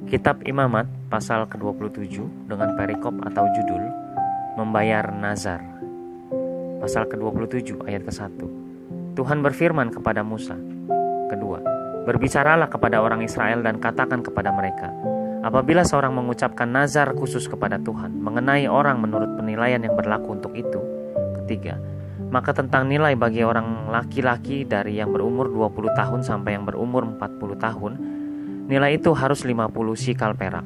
Kitab Imamat pasal ke-27 dengan perikop atau judul Membayar Nazar. Pasal ke-27 ayat ke-1. Tuhan berfirman kepada Musa. Kedua, berbicaralah kepada orang Israel dan katakan kepada mereka, apabila seorang mengucapkan nazar khusus kepada Tuhan mengenai orang menurut penilaian yang berlaku untuk itu. Ketiga, maka tentang nilai bagi orang laki-laki dari yang berumur 20 tahun sampai yang berumur 40 tahun, nilai itu harus 50 sikal perak,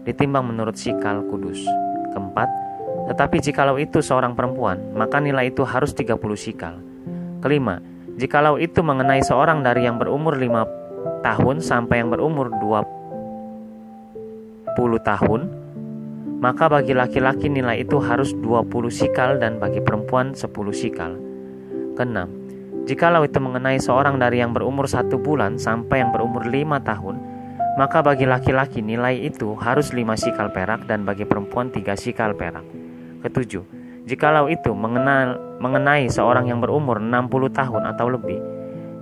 ditimbang menurut sikal kudus. Keempat, tetapi jikalau itu seorang perempuan, maka nilai itu harus 30 sikal. Kelima, jikalau itu mengenai seorang dari yang berumur 5 tahun sampai yang berumur 20 tahun, maka bagi laki-laki nilai itu harus 20 sikal dan bagi perempuan 10 sikal. Keenam, jikalau itu mengenai seorang dari yang berumur 1 bulan sampai yang berumur 5 tahun, maka bagi laki-laki nilai itu harus 5 sikal perak dan bagi perempuan 3 sikal perak. Ketujuh, jikalau itu mengenai seorang yang berumur 60 tahun atau lebih,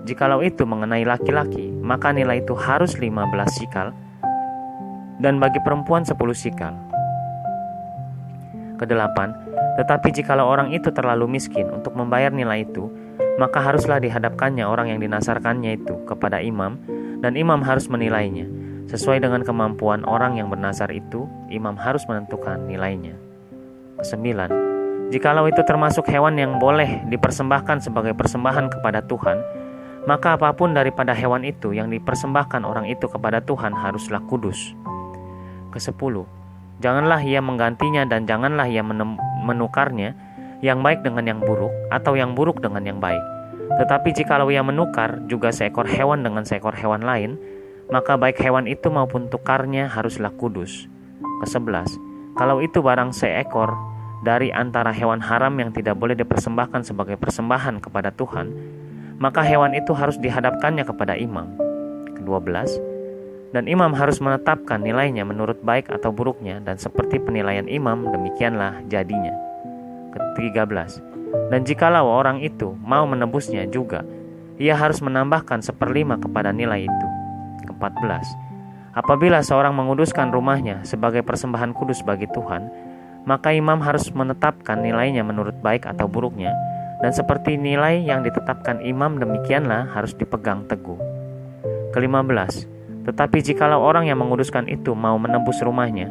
jikalau itu mengenai laki-laki, maka nilai itu harus 15 sikal dan bagi perempuan 10 sikal. Kedelapan, tetapi jikalau orang itu terlalu miskin untuk membayar nilai itu, maka haruslah dihadapkannya orang yang dinasarkannya itu kepada imam, dan imam harus menilainya. Sesuai dengan kemampuan orang yang bernazar itu, imam harus menentukan nilainya. Kesembilan, jikalau itu termasuk hewan yang boleh dipersembahkan sebagai persembahan kepada Tuhan, maka apapun daripada hewan itu yang dipersembahkan orang itu kepada Tuhan haruslah kudus. Kesepuluh, janganlah ia menggantinya dan janganlah ia menukarnya yang baik dengan yang buruk atau yang buruk dengan yang baik. Tetapi jikalau ia menukar juga seekor hewan dengan seekor hewan lain, maka baik hewan itu maupun tukarnya haruslah kudus. Kesebelas, kalau itu barang seekor dari antara hewan haram yang tidak boleh dipersembahkan sebagai persembahan kepada Tuhan, maka hewan itu harus dihadapkannya kepada imam. Kedua belas, dan imam harus menetapkan nilainya menurut baik atau buruknya, dan seperti penilaian imam demikianlah jadinya. Ketiga belas, dan jikalau orang itu mau menebusnya juga, ia harus menambahkan 1/5 kepada nilai itu. 14. Apabila seorang menguduskan rumahnya sebagai persembahan kudus bagi Tuhan, maka imam harus menetapkan nilainya menurut baik atau buruknya, dan seperti nilai yang ditetapkan imam demikianlah harus dipegang teguh. Ke-15. Tetapi jikalau orang yang menguduskan itu mau menebus rumahnya,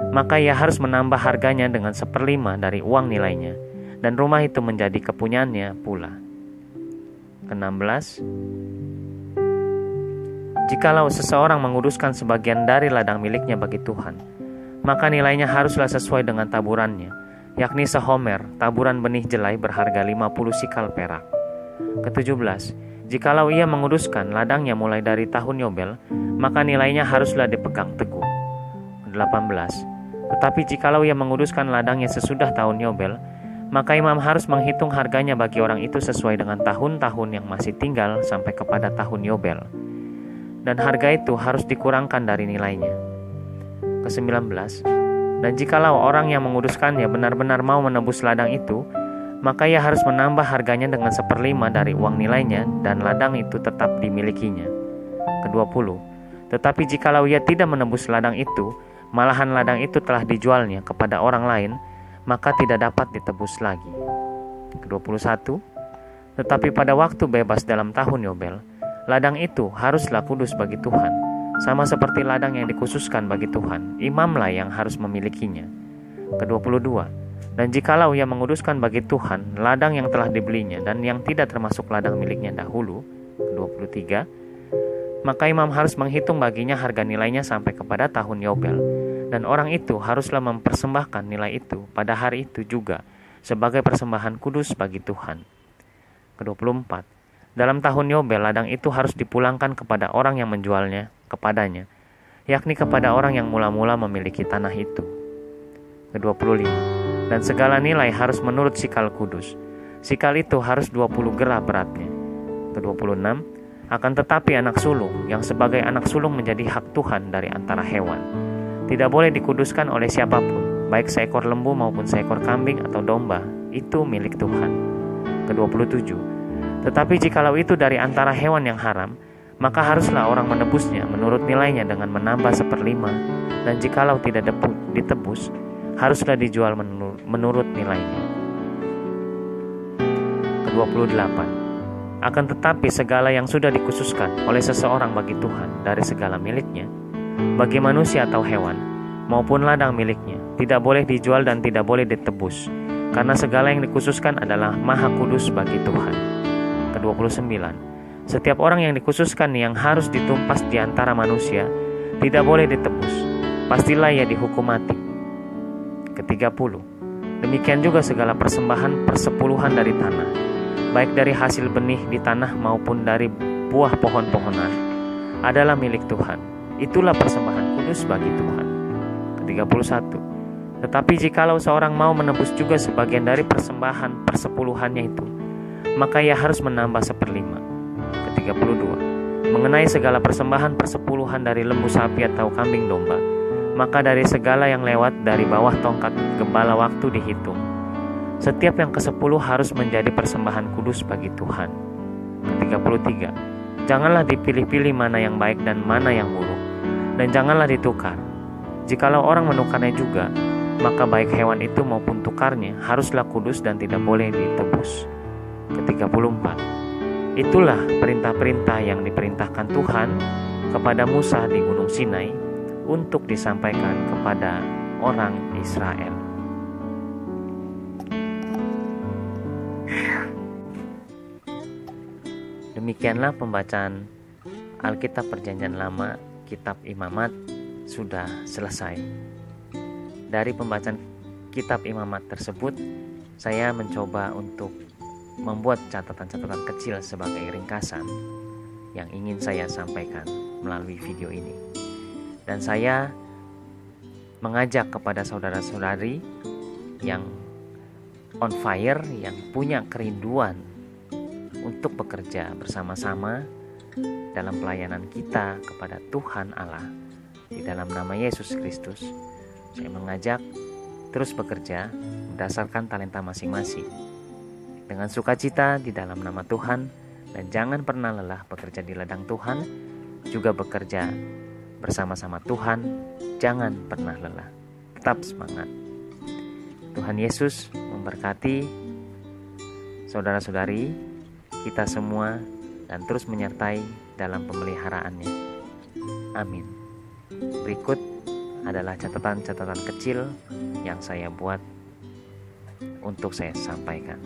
maka ia harus menambah harganya dengan 1/5 dari uang nilainya, dan rumah itu menjadi kepunyaannya pula. Ke-16. Jikalau seseorang menguduskan sebagian dari ladang miliknya bagi Tuhan, maka nilainya haruslah sesuai dengan taburannya, yakni sehomer, taburan benih jelai berharga 50 sikal perak. Ke-17. Jikalau ia menguduskan ladangnya mulai dari tahun Yobel, maka nilainya haruslah dipegang teguh. Ke-18. Tetapi jikalau ia menguduskan ladangnya sesudah tahun Yobel, maka imam harus menghitung harganya bagi orang itu sesuai dengan tahun-tahun yang masih tinggal sampai kepada tahun Yobel, dan harga itu harus dikurangkan dari nilainya. Ke-19. Dan jikalau orang yang menguduskannya benar-benar mau menebus ladang itu, maka ia harus menambah harganya dengan 1/5 dari uang nilainya, dan ladang itu tetap dimilikinya. Ke-20. Tetapi jikalau ia tidak menebus ladang itu, malahan ladang itu telah dijualnya kepada orang lain, maka tidak dapat ditebus lagi. Ke-21. Tetapi pada waktu bebas dalam tahun Yobel, ladang itu haruslah kudus bagi Tuhan, sama seperti ladang yang dikhususkan bagi Tuhan, imamlah yang harus memilikinya. Ke-22. Dan jikalau ia menguduskan bagi Tuhan ladang yang telah dibelinya dan yang tidak termasuk ladang miliknya dahulu. Ke-23. Maka imam harus menghitung baginya harga nilainya sampai kepada tahun Yobel, dan orang itu haruslah mempersembahkan nilai itu pada hari itu juga sebagai persembahan kudus bagi Tuhan. Ke-24. Dalam tahun Yobel ladang itu harus dipulangkan kepada orang yang menjualnya kepadanya, yakni kepada orang yang mula-mula memiliki tanah itu. Ke-25. Dan segala nilai harus menurut sikal kudus. Sikal itu harus 20 gerah beratnya. Ke-26. Akan tetapi anak sulung yang sebagai anak sulung menjadi hak Tuhan dari antara hewan, tidak boleh dikuduskan oleh siapapun, baik seekor lembu maupun seekor kambing atau domba, itu milik Tuhan. Ke-27. Tetapi jikalau itu dari antara hewan yang haram, maka haruslah orang menebusnya menurut nilainya dengan menambah 1/5, dan jikalau tidak ditebus, haruslah dijual menurut nilainya. Ke-28. Akan tetapi segala yang sudah dikhususkan oleh seseorang bagi Tuhan dari segala miliknya, bagi manusia atau hewan, maupun ladang miliknya, tidak boleh dijual dan tidak boleh ditebus, karena segala yang dikhususkan adalah maha kudus bagi Tuhan. Ke-29. Setiap orang yang dikhususkan yang harus ditumpas di antara manusia tidak boleh ditebus, pastilah ia dihukum mati. Ke-30. Demikian juga segala persembahan persepuluhan dari tanah, baik dari hasil benih di tanah maupun dari buah pohon-pohonan, adalah milik Tuhan. Itulah persembahan kudus bagi Tuhan. Ke-31. Tetapi jikalau seorang mau menebus juga sebagian dari persembahan persepuluhannya itu, maka ia harus menambah 1/5. Ke-32. Mengenai segala persembahan persepuluhan dari lembu sapi atau kambing domba, maka dari segala yang lewat dari bawah tongkat gembala waktu dihitung, setiap yang ke-10 harus menjadi persembahan kudus bagi Tuhan. Ke-33. Janganlah dipilih-pilih mana yang baik dan mana yang buruk, dan janganlah ditukar. Jikalau orang menukarnya juga, maka baik hewan itu maupun tukarnya haruslah kudus dan tidak boleh ditebus. Ke-34. Itulah perintah-perintah yang diperintahkan Tuhan kepada Musa di Gunung Sinai untuk disampaikan kepada orang Israel. Demikianlah pembacaan Alkitab Perjanjian Lama, Kitab Imamat sudah selesai. Dari pembacaan Kitab Imamat tersebut, saya mencoba untuk membuat catatan-catatan kecil sebagai ringkasan yang ingin saya sampaikan melalui video ini. Dan saya mengajak kepada saudara-saudari yang on fire, yang punya kerinduan untuk bekerja bersama-sama dalam pelayanan kita kepada Tuhan Allah di dalam nama Yesus Kristus. Saya mengajak terus bekerja berdasarkan talenta masing-masing dengan sukacita di dalam nama Tuhan, dan jangan pernah lelah bekerja di ladang Tuhan, juga bekerja bersama-sama Tuhan, jangan pernah lelah, tetap semangat. Tuhan Yesus memberkati saudara-saudari kita semua dan terus menyertai dalam pemeliharaannya. Amin. Berikut adalah catatan-catatan kecil yang saya buat untuk saya sampaikan.